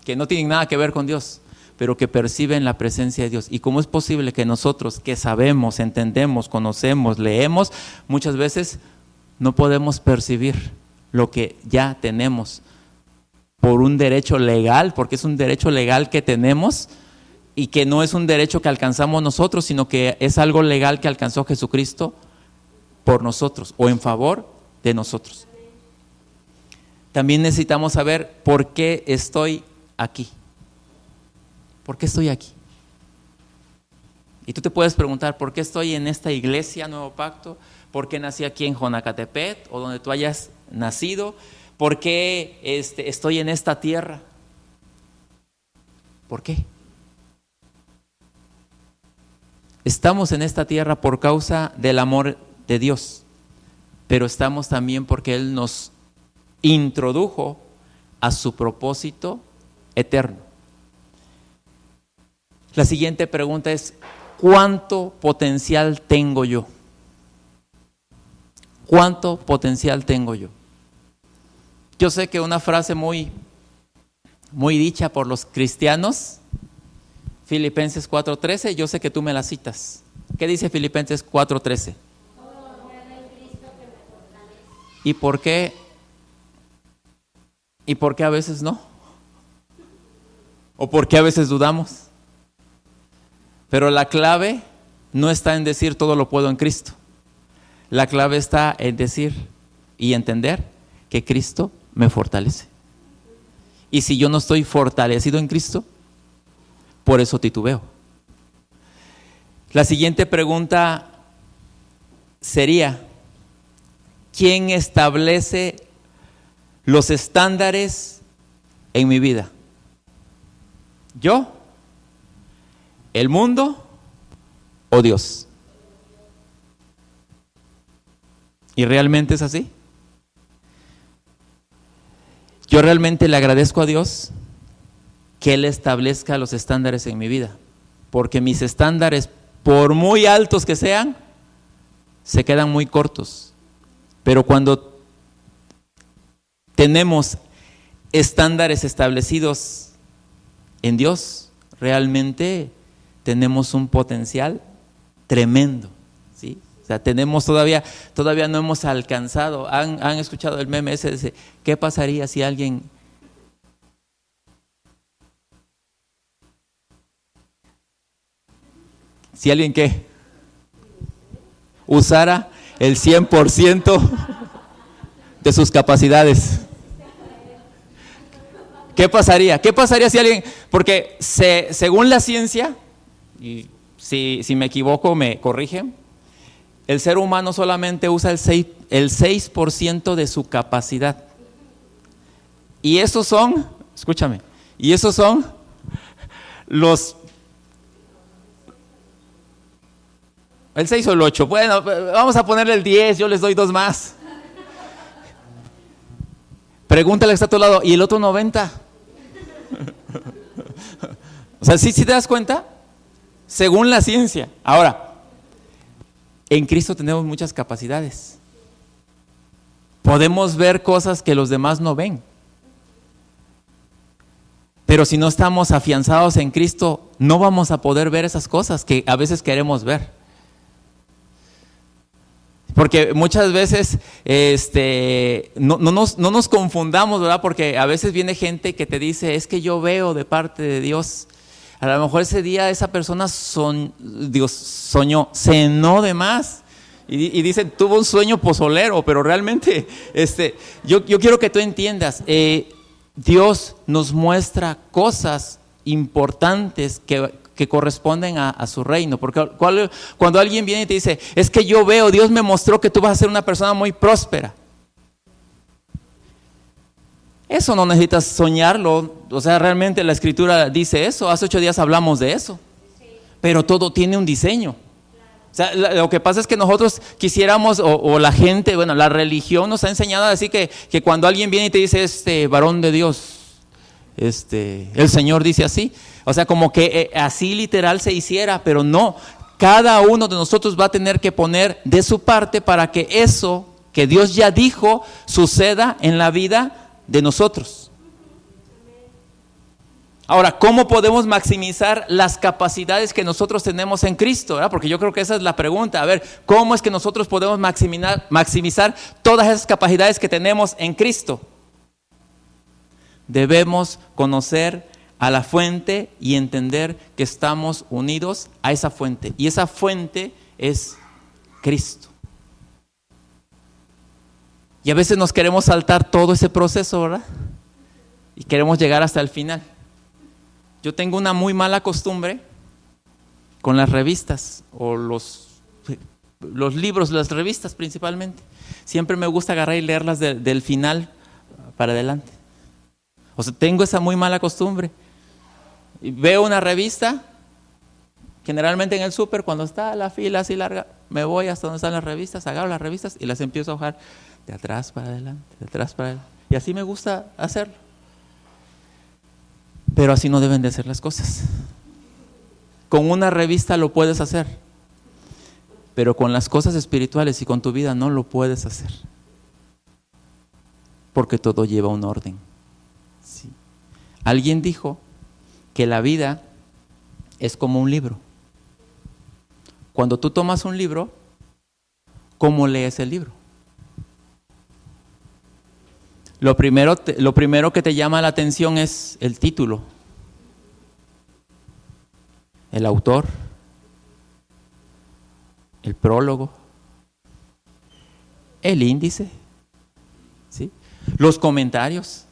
que no tienen nada que ver con Dios, pero que perciben la presencia de Dios. ¿Y cómo es posible que nosotros que sabemos, entendemos, conocemos, leemos, muchas veces no podemos percibir lo que ya tenemos por un derecho legal, porque es un derecho legal que tenemos y que no es un derecho que alcanzamos nosotros, sino que es algo legal que alcanzó Jesucristo por nosotros o en favor de nosotros? También necesitamos saber por qué estoy aquí. ¿Por qué estoy aquí? Y tú te puedes preguntar, ¿por qué estoy en esta iglesia Nuevo Pacto? ¿Por qué nací aquí en Jonacatepec o donde tú hayas nacido? ¿Por qué estoy en esta tierra? ¿Por qué? Estamos en esta tierra por causa del amor de Dios, pero estamos también porque Él nos introdujo a su propósito eterno. La siguiente pregunta es, ¿cuánto potencial tengo yo? ¿Cuánto potencial tengo yo? Yo sé que una frase muy dicha por los cristianos, Filipenses 4:13, yo sé que tú me la citas. ¿Qué dice Filipenses 4:13? ¿Y por qué a veces no? ¿O por qué a veces dudamos? Pero la clave no está en decir todo lo puedo en Cristo. La clave está en decir y entender que Cristo me fortalece. Y si yo no estoy fortalecido en Cristo, por eso titubeo. La siguiente pregunta sería, ¿quién establece los estándares en mi vida? ¿Yo? ¿El mundo o Dios? ¿Y realmente es así? Yo realmente le agradezco a Dios que Él establezca los estándares en mi vida, porque mis estándares, por muy altos que sean, se quedan muy cortos. Pero cuando tenemos estándares establecidos en Dios, realmente tenemos un potencial tremendo, ¿sí? O sea, tenemos todavía no hemos alcanzado. ¿Han escuchado el meme ese de qué pasaría si alguien qué? Usara el 100% de sus capacidades. ¿Qué pasaría? ¿Qué pasaría si alguien, porque según la ciencia, y si me equivoco me corrigen, el ser humano solamente usa el 6% de su capacidad. Y esos son, escúchame, y esos son el 6 o el 8, bueno, vamos a ponerle el 10, yo les doy 2 más. Pregúntale que está a tu lado, ¿y el otro 90? O sea, ¿sí te das cuenta? Según la ciencia. Ahora, en Cristo tenemos muchas capacidades. Podemos ver cosas que los demás no ven. Pero si no estamos afianzados en Cristo, no vamos a poder ver esas cosas que a veces queremos ver. Porque muchas veces no nos confundamos, ¿verdad? Porque a veces viene gente que te dice, es que yo veo de parte de Dios. A lo mejor ese día esa persona cenó de más. Y dice, tuvo un sueño pozolero, pero realmente yo quiero que tú entiendas, Dios nos muestra cosas importantes que corresponden a su reino. Porque cuando alguien viene y te dice, es que yo veo, Dios me mostró que tú vas a ser una persona muy próspera. Eso no necesitas soñarlo, o sea, realmente la Escritura dice eso. Hace 8 días hablamos de eso, pero todo tiene un diseño. O sea, lo que pasa es que nosotros quisiéramos, o la gente, bueno, la religión nos ha enseñado a decir que cuando alguien viene y te dice, varón de Dios, el Señor dice así, o sea, como que así literal se hiciera, pero no. Cada uno de nosotros va a tener que poner de su parte para que eso que Dios ya dijo suceda en la vida de nosotros. Ahora, ¿cómo podemos maximizar las capacidades que nosotros tenemos en Cristo? ¿Verdad? Porque yo creo que esa es la pregunta. A ver, ¿cómo es que nosotros podemos maximizar todas esas capacidades que tenemos en Cristo? Debemos conocer a la fuente y entender que estamos unidos a esa fuente. Y esa fuente es Cristo. Y a veces nos queremos saltar todo ese proceso, ¿verdad? Y queremos llegar hasta el final. Yo tengo una muy mala costumbre con las revistas o los libros, las revistas principalmente. Siempre me gusta agarrar y leerlas del final para adelante. O sea, tengo esa muy mala costumbre. Y veo una revista, generalmente en el súper, cuando está la fila así larga, me voy hasta donde están las revistas, agarro las revistas y las empiezo a hojar de atrás para adelante, de atrás para adelante. Y así me gusta hacerlo. Pero así no deben de hacer las cosas. Con una revista lo puedes hacer, pero con las cosas espirituales y con tu vida no lo puedes hacer. Porque todo lleva un orden. Sí. Alguien dijo que la vida es como un libro. Cuando tú tomas un libro, ¿cómo lees el libro? Lo primero que te llama la atención es el título, el autor, el prólogo, el índice, ¿sí? Los comentarios,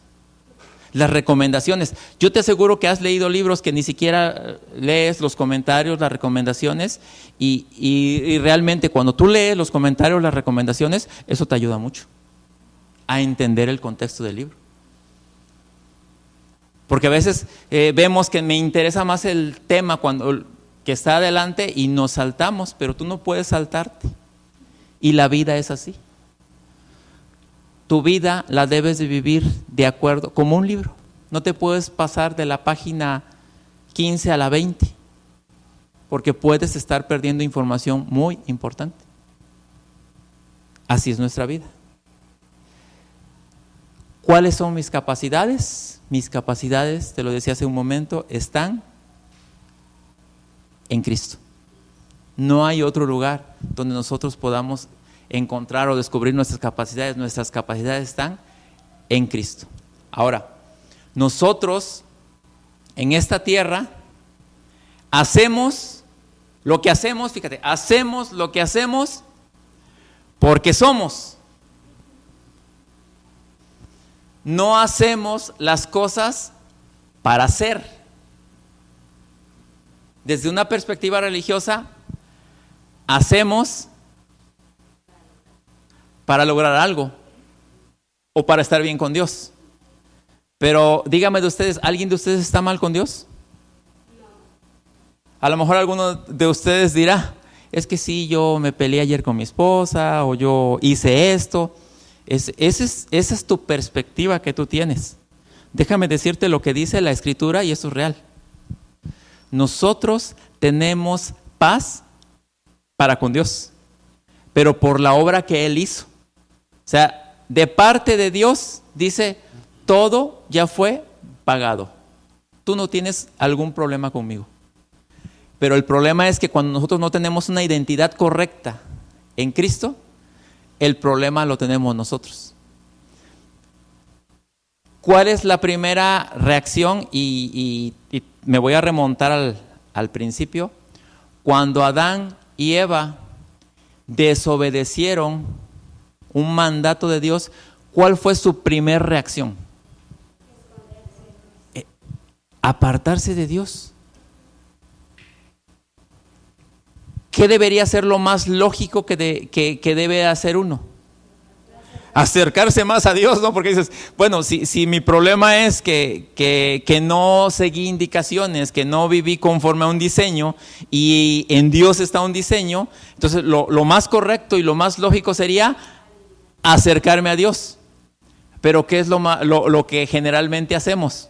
las recomendaciones. Yo te aseguro que has leído libros que ni siquiera lees los comentarios, las recomendaciones, y realmente cuando tú lees los comentarios, las recomendaciones, eso te ayuda mucho a entender el contexto del libro. Porque a veces vemos que me interesa más el tema que está adelante y nos saltamos, pero tú no puedes saltarte. Y la vida es así. tu vida la debes de vivir de acuerdo, como un libro. No te puedes pasar de la página 15 a la 20, porque puedes estar perdiendo información muy importante. Así es nuestra vida. ¿Cuáles son mis capacidades? Mis capacidades, te lo decía hace un momento, están en Cristo. No hay otro lugar donde nosotros podamos encontrar o descubrir nuestras capacidades. Nuestras capacidades están en Cristo. Ahora, nosotros en esta tierra hacemos lo que hacemos, fíjate, hacemos lo que hacemos porque somos. No hacemos las cosas para hacer. Desde una perspectiva religiosa, hacemos para lograr algo o para estar bien con Dios. Pero dígame de ustedes, ¿alguien de ustedes está mal con Dios? A lo mejor alguno de ustedes dirá, es que sí, yo me peleé ayer con mi esposa o yo hice esto. Esa es tu perspectiva que tú tienes. Déjame decirte lo que dice la Escritura y eso es real. Nosotros tenemos paz para con Dios, pero por la obra que Él hizo. O sea, de parte de Dios, dice, todo ya fue pagado. Tú no tienes algún problema conmigo. Pero el problema es que cuando nosotros no tenemos una identidad correcta en Cristo, el problema lo tenemos nosotros. ¿Cuál es la primera reacción? Y me voy a remontar al principio. Cuando Adán y Eva desobedecieron un mandato de Dios, ¿cuál fue su primera reacción? Apartarse de Dios. ¿Qué debería ser lo más lógico que debe hacer uno? Acercarse más a Dios, ¿no? Porque dices, bueno, si mi problema es que no seguí indicaciones, que no viví conforme a un diseño y en Dios está un diseño, entonces lo más correcto y lo más lógico sería acercarme a Dios. Pero ¿qué es lo que generalmente hacemos?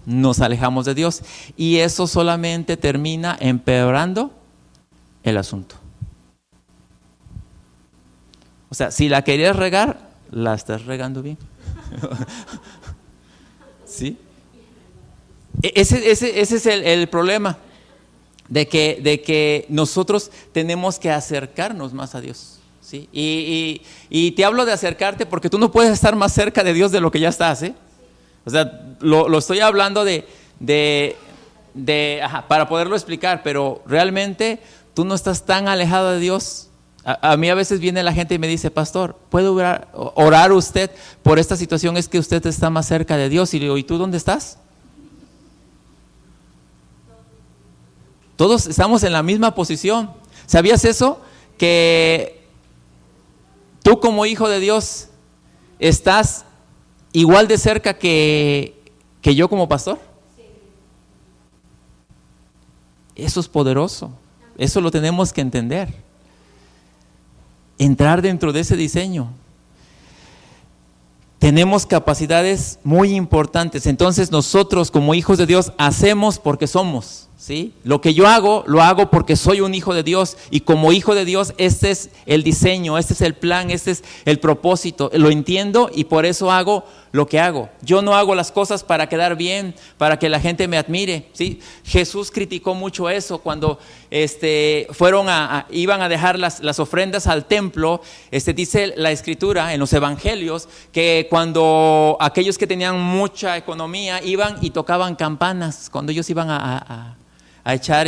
Nos alejamos de Dios y eso solamente termina empeorando el asunto. O sea, si la querías regar, la estás regando bien. ¿Sí? Ese es el problema de que nosotros tenemos que acercarnos más a Dios. ¿Sí? Y te hablo de acercarte porque tú no puedes estar más cerca de Dios de lo que ya estás, ¿eh? O sea, lo estoy hablando para poderlo explicar, pero realmente tú no estás tan alejado de Dios. A mí a veces viene la gente y me dice, pastor, ¿puede orar usted por esta situación? Es que usted está más cerca de Dios. Y le digo, ¿y tú dónde estás? Todos estamos en la misma posición. ¿Sabías eso? Que tú como hijo de Dios estás igual de cerca que yo como pastor. Eso es poderoso. Eso lo tenemos que entender. Entrar dentro de ese diseño. Tenemos capacidades muy importantes. Entonces nosotros como hijos de Dios hacemos porque somos, ¿sí? Lo que yo hago, lo hago porque soy un hijo de Dios. Y como hijo de Dios, este es el diseño, este es el plan, este es el propósito. Lo entiendo y por eso hago lo que hago. Yo no hago las cosas para quedar bien, para que la gente me admire, ¿sí? Jesús criticó mucho eso cuando iban a dejar las ofrendas al templo. Dice la Escritura en los evangelios que cuando aquellos que tenían mucha economía iban y tocaban campanas, cuando ellos iban a echar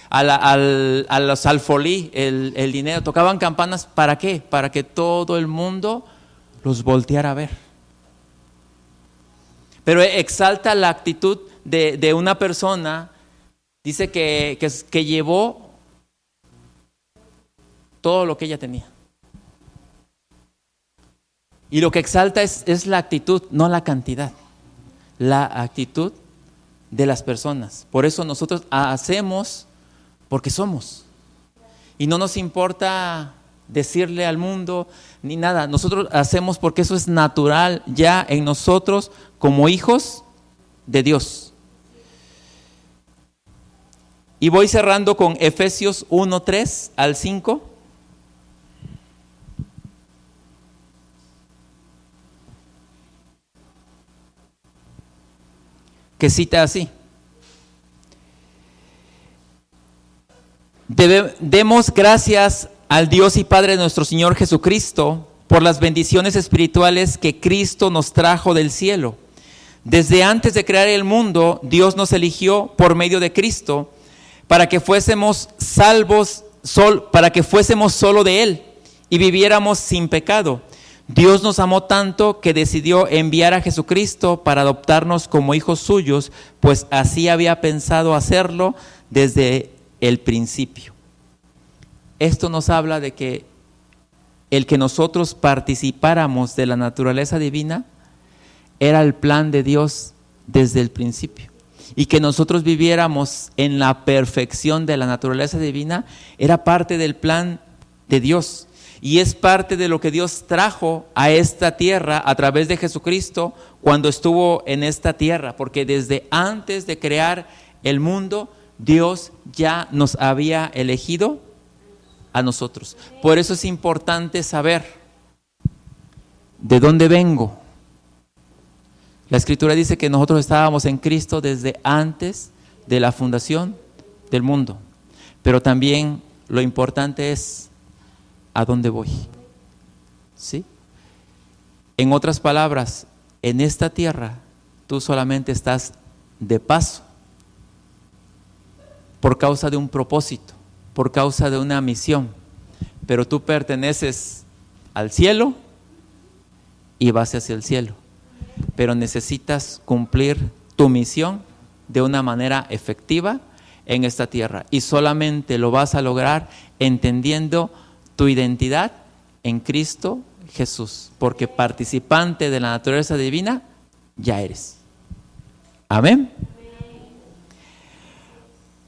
a los alfolí el dinero, tocaban campanas. ¿Para qué? Para que todo el mundo los volteara a ver. Pero exalta la actitud de una persona. Dice que llevó todo lo que ella tenía. Y lo que exalta es la actitud, no la cantidad. La actitud de las personas. Por eso nosotros hacemos porque somos. Y no nos importa decirle al mundo, ni nada. Nosotros hacemos porque eso es natural ya en nosotros como hijos de Dios. Y voy cerrando con Efesios 1:3 al 5. Que cita así: demos gracias al Dios y Padre de nuestro Señor Jesucristo por las bendiciones espirituales que Cristo nos trajo del cielo. Desde antes de crear el mundo, Dios nos eligió por medio de Cristo para que fuésemos salvos, para que fuésemos solo de Él y viviéramos sin pecado. Dios nos amó tanto que decidió enviar a Jesucristo para adoptarnos como hijos suyos, pues así había pensado hacerlo desde el principio. Esto nos habla de que el que nosotros participáramos de la naturaleza divina era el plan de Dios desde el principio. Y que nosotros viviéramos en la perfección de la naturaleza divina era parte del plan de Dios. Y es parte de lo que Dios trajo a esta tierra a través de Jesucristo cuando estuvo en esta tierra. Porque desde antes de crear el mundo, Dios ya nos había elegido a nosotros. Por eso es importante saber de dónde vengo. La Escritura dice que nosotros estábamos en Cristo desde antes de la fundación del mundo. Pero también lo importante es ¿a dónde voy? ¿Sí? En otras palabras, en esta tierra tú solamente estás de paso por causa de un propósito, por causa de una misión, pero tú perteneces al cielo y vas hacia el cielo, pero necesitas cumplir tu misión de una manera efectiva en esta tierra y solamente lo vas a lograr entendiendo tu identidad en Cristo Jesús, porque participante de la naturaleza divina ya eres. Amén.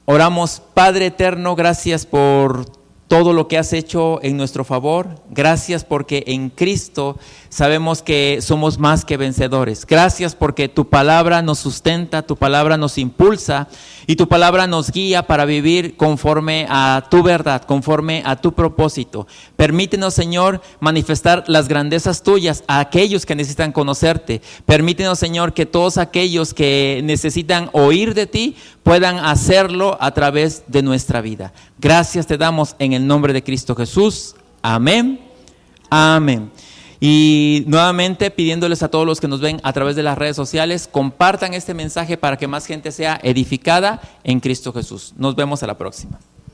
Oramos. Padre eterno, gracias por todo lo que has hecho en nuestro favor. Gracias porque en Cristo sabemos que somos más que vencedores. Gracias porque tu palabra nos sustenta, tu palabra nos impulsa y tu palabra nos guía para vivir conforme a tu verdad, conforme a tu propósito. Permítenos, Señor, manifestar las grandezas tuyas a aquellos que necesitan conocerte. Permítenos, Señor, que todos aquellos que necesitan oír de ti puedan hacerlo a través de nuestra vida. Gracias te damos en el nombre de Cristo Jesús. Amén. Amén. Y nuevamente pidiéndoles a todos los que nos ven a través de las redes sociales, compartan este mensaje para que más gente sea edificada en Cristo Jesús. Nos vemos a la próxima.